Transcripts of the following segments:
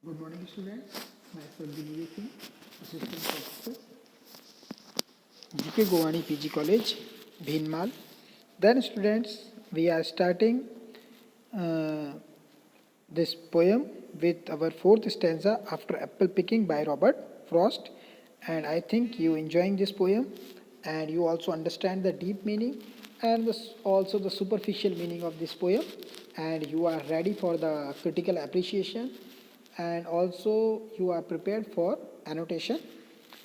Good morning, students. Myself Dinesh Singh, Assistant Professor, GK Govani PG College, Bhinmal. Then, students, we are starting uh, this poem with our fourth stanza after apple picking by Robert Frost. And I think you enjoying this poem, and you also understand the deep meaning and also the superficial meaning of this poem, and you are ready for the critical appreciation, and also you are prepared for annotation.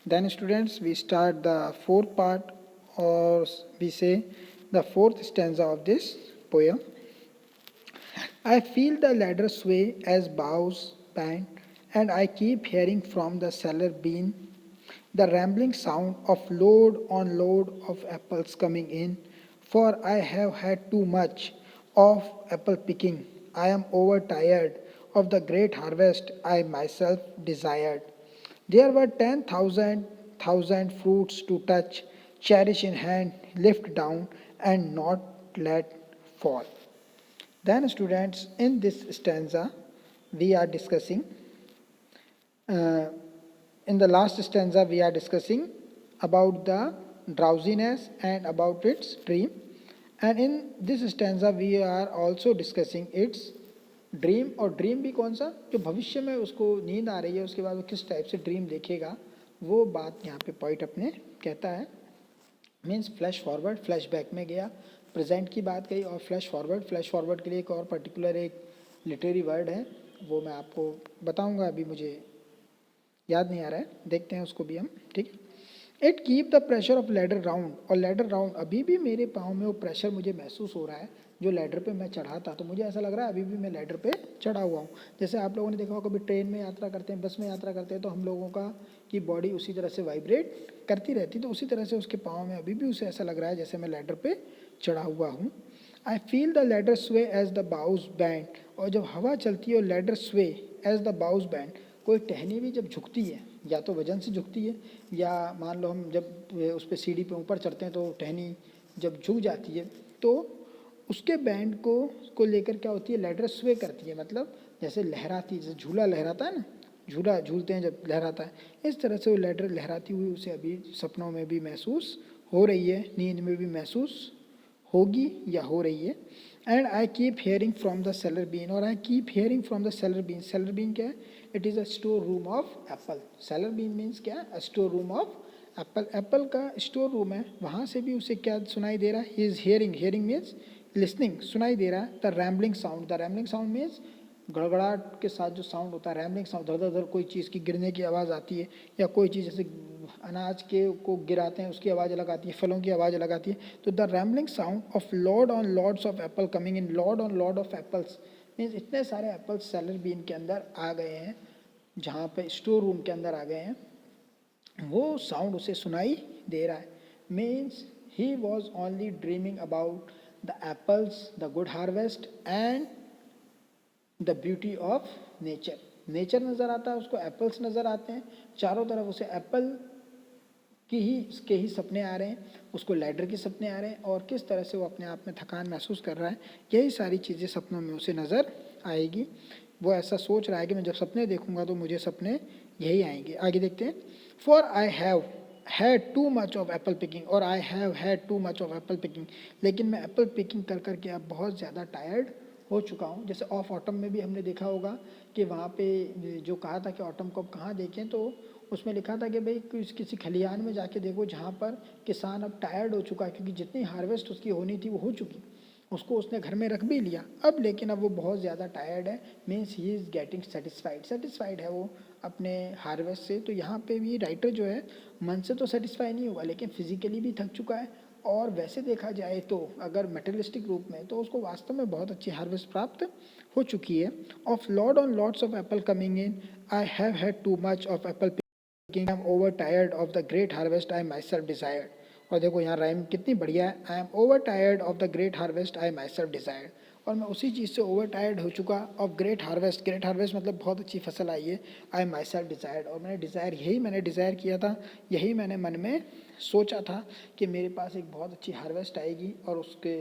Then, students, we start the fourth part, or we say the fourth stanza of this poem. I feel the ladder sway as boughs bend, and I keep hearing from the cellar bean the rambling sound of load on load of apples coming in, for I have had too much of apple picking. I am overtired of the great harvest I myself desired. There were 10,000 fruits to touch, cherish in hand, lift down, and not let fall. Then, students, in this stanza, we are discussing, uh, in the last stanza, we are discussing about the drowsiness and about its dream. And in this stanza, we are also discussing its dream. और dream भी कौन सा, जो भविष्य में उसको नींद आ रही है, उसके बाद वो किस टाइप से ड्रीम देखेगा, वो बात यहाँ पे पॉइंट अपने कहता है. Means flash forward, flash back में गया, प्रेजेंट की बात कही, और फ्लैश फॉरवर्ड के लिए एक और पर्टिकुलर एक लिटरेरी वर्ड है, वो मैं आपको बताऊंगा, अभी मुझे याद नहीं आ रहा है, देखते हैं उसको भी हम. ठीक है. It keep the pressure of ladder round, और लैडर राउंड, अभी भी मेरे पाँव में वो प्रेशर मुझे महसूस हो रहा है जो लैडर पे मैं चढ़ा था, तो मुझे ऐसा लग रहा है अभी भी मैं लैडर पे चढ़ा हुआ हूँ. जैसे आप लोगों ने देखा होगा, कभी ट्रेन में यात्रा करते हैं, बस में यात्रा करते हैं, तो हम लोगों का की बॉडी उसी तरह से वाइब्रेट करती रहती, तो उसी तरह से उसके पाँव में अभी भी उसे ऐसा लग रहा है जैसे मैं लैडर पे चढ़ा हुआ हूँ. आई फील द लैडर स्वे एज द बाउस बैंड, और जब हवा चलती है और लैडर स्वे एज द बाउस बैंड, कोई टहनी भी जब झुकती है, या तो वजन से झुकती है, या मान लो हम जब उस पर सीढ़ी पे ऊपर चढ़ते हैं तो टहनी जब झुक जाती है, तो उसके बैंड को लेकर क्या होती है, लैडर स्वे करती है, मतलब जैसे लहराती, जैसे झूला लहराता है ना, झूला झूलते हैं जब लहराता है, इस तरह से वो लैडर लहराती हुई उसे अभी सपनों में भी महसूस हो रही है, नींद में भी महसूस होगी या हो रही है. And I keep hearing from the cellar bin, और I keep hearing from the cellar bin. Cellar bin क्या है? It is a store room of apple. Cellar bin means क्या है? A store room of apple. Apple का store room है, वहाँ से भी उसे क्या सुनाई दे रहा है? He is hearing, hearing means listening, सुनाई दे रहा है. The rumbling sound, the rumbling sound means गड़गड़ाहट के साथ जो साउंड होता है, रैम्बलिंग साउंड, धर धर धर कोई चीज़ की गिरने की आवाज़ आती है, या कोई चीज़ जैसे अनाज के को गिराते हैं उसकी आवाज़ अलग आती है, फलों की आवाज़ अलग आती है. तो the rumbling sound of load on loads of apple coming in, load on load of apples means इतने सारे एप्पल्स सेलर बीन के अंदर आ गए हैं, जहाँ पे स्टोर रूम के अंदर आ गए हैं, वो साउंड उसे सुनाई दे रहा है. Means he was only dreaming about the apples, the good harvest and the beauty of nature. Nature नज़र आता है उसको, एप्पल्स नज़र आते हैं, चारों तरफ उसे एप्पल की ही के ही सपने आ रहे हैं, उसको लैडर के सपने आ रहे हैं, और किस तरह से वो अपने आप में थकान महसूस कर रहा है, यही सारी चीज़ें सपनों में उसे नज़र आएगी. वो ऐसा सोच रहा है कि मैं जब सपने देखूंगा तो मुझे सपने यही आएंगे. आगे देखते हैं. For I have had too much of apple picking, और I have had too much of apple picking, लेकिन मैं एप्पल पिकिंग कर करके अब बहुत ज़्यादा टायर्ड हो चुका हूँ. जैसे ऑफ ऑटम में भी हमने देखा होगा कि वहाँ पे जो कहा था कि ऑटम को अब कहाँ देखें, तो उसमें लिखा था कि भाई किसी खलिहान में जाके देखो जहाँ पर किसान अब टायर्ड हो चुका है, क्योंकि जितनी हार्वेस्ट उसकी होनी थी वो हो चुकी, उसको उसने घर में रख भी लिया अब, लेकिन अब वो बहुत ज़्यादा टायर्ड है. Means he is getting satisfied, satisfied है वो अपने हार्वेस्ट से. तो यहाँ पे भी राइटर जो है मन से तो सेटिस्फाई नहीं हुआ, लेकिन फिजिकली भी थक चुका है, और वैसे देखा जाए तो अगर मेटेरियलिस्टिक रूप में, तो उसको वास्तव में बहुत अच्छी हार्वेस्ट प्राप्त हो चुकी है. Of load on loads of apple coming in, I have had too much of apple picking, I am overtired of the great harvest I myself desired. और देखो यहाँ राइम कितनी बढ़िया है. I am overtired of the great harvest I myself desired, और मैं उसी चीज़ से ओवर टायर्ड हो चुका of great harvest. Great harvest मतलब बहुत अच्छी फसल आई है. आई माई सेल्फ डिजायर्ड, और मैंने डिज़ायर किया था, यही मैंने मन में सोचा था कि मेरे पास एक बहुत अच्छी हार्वेस्ट आएगी, और उसके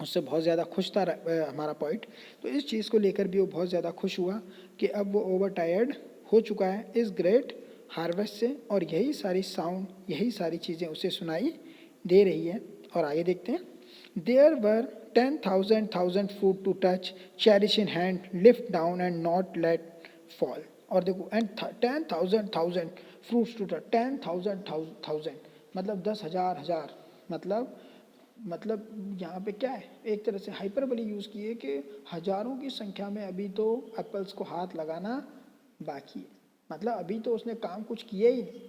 उससे बहुत ज़्यादा खुश था हमारा पॉइंट। तो इस चीज़ को लेकर भी वो बहुत ज़्यादा खुश हुआ कि अब वो ओवर टायर्ड हो चुका है इस ग्रेट हार्वेस्ट से, और यही सारी साउंड, यही सारी चीज़ें उसे सुनाई दे रही है। और आगे देखते हैं। There were 10,000 fruit to touch, cherish in hand, lift down and not let fall. और देखो, एंड 10,000 फ्रूट्स टू टच, 10,000 मतलब 10,000 मतलब यहाँ पे क्या है, एक तरह से हाइपरबोली यूज़ की है कि हजारों की संख्या में अभी तो एप्पल्स को हाथ लगाना बाकी है। मतलब अभी तो उसने काम कुछ किया ही नहीं,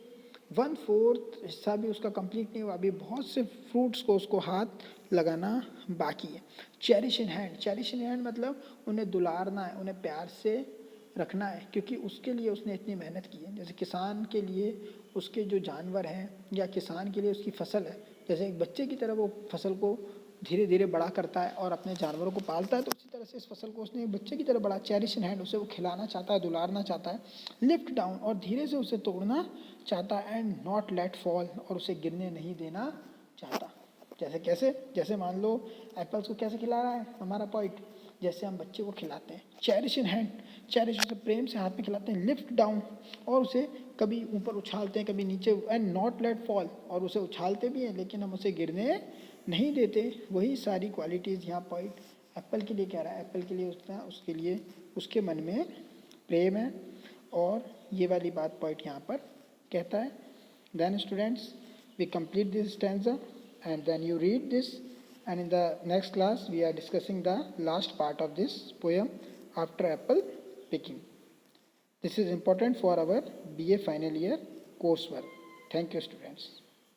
1/4 हिस्सा भी उसका कंप्लीट नहीं हुआ, अभी बहुत से फ्रूट्स को उसको हाथ लगाना बाकी है। Cherish in hand, cherish in hand मतलब उन्हें दुलारना है, उन्हें प्यार से रखना है, क्योंकि उसके लिए उसने इतनी मेहनत की है। जैसे किसान के लिए उसके जो जानवर हैं, या किसान के लिए उसकी फसल है, जैसे एक बच्चे की तरह वो फसल को धीरे धीरे बड़ा करता है और अपने जानवरों को पालता है, तो उसी तरह से इस फसल को उसने एक बच्चे की तरह बड़ा, चेरिश इन हैंड, उसे वो खिलाना चाहता है, दुलारना चाहता है। लिफ्ट डाउन, और धीरे से उसे तोड़ना चाहता है। एंड नॉट लेट फॉल, और उसे गिरने नहीं देना चाहता। जैसे कैसे, जैसे मान लो एप्पल्स को कैसे खिला रहा है हमारा पॉइंट, जैसे हम बच्चे को खिलाते हैं, चेरिश इन हैंड, चेरिश उसे प्रेम से हाथ में खिलाते हैं। लिफ्ट डाउन, और उसे कभी ऊपर उछालते हैं, कभी नीचे। एंड नॉट लेट फॉल, और उसे उछालते भी हैं लेकिन हम उसे गिरने नहीं देते। वही सारी क्वालिटीज़ यहाँ पॉइंट एप्पल के लिए कह रहा है। एप्पल के लिए उसके लिए उसके मन में प्रेम है, और ये वाली बात पॉइंट यहाँ पर कहता है। Then students, we complete this stanza and then you read this, and in the next class we are discussing the last part of this poem after apple picking. This is important for our BA final year coursework. Thank you students.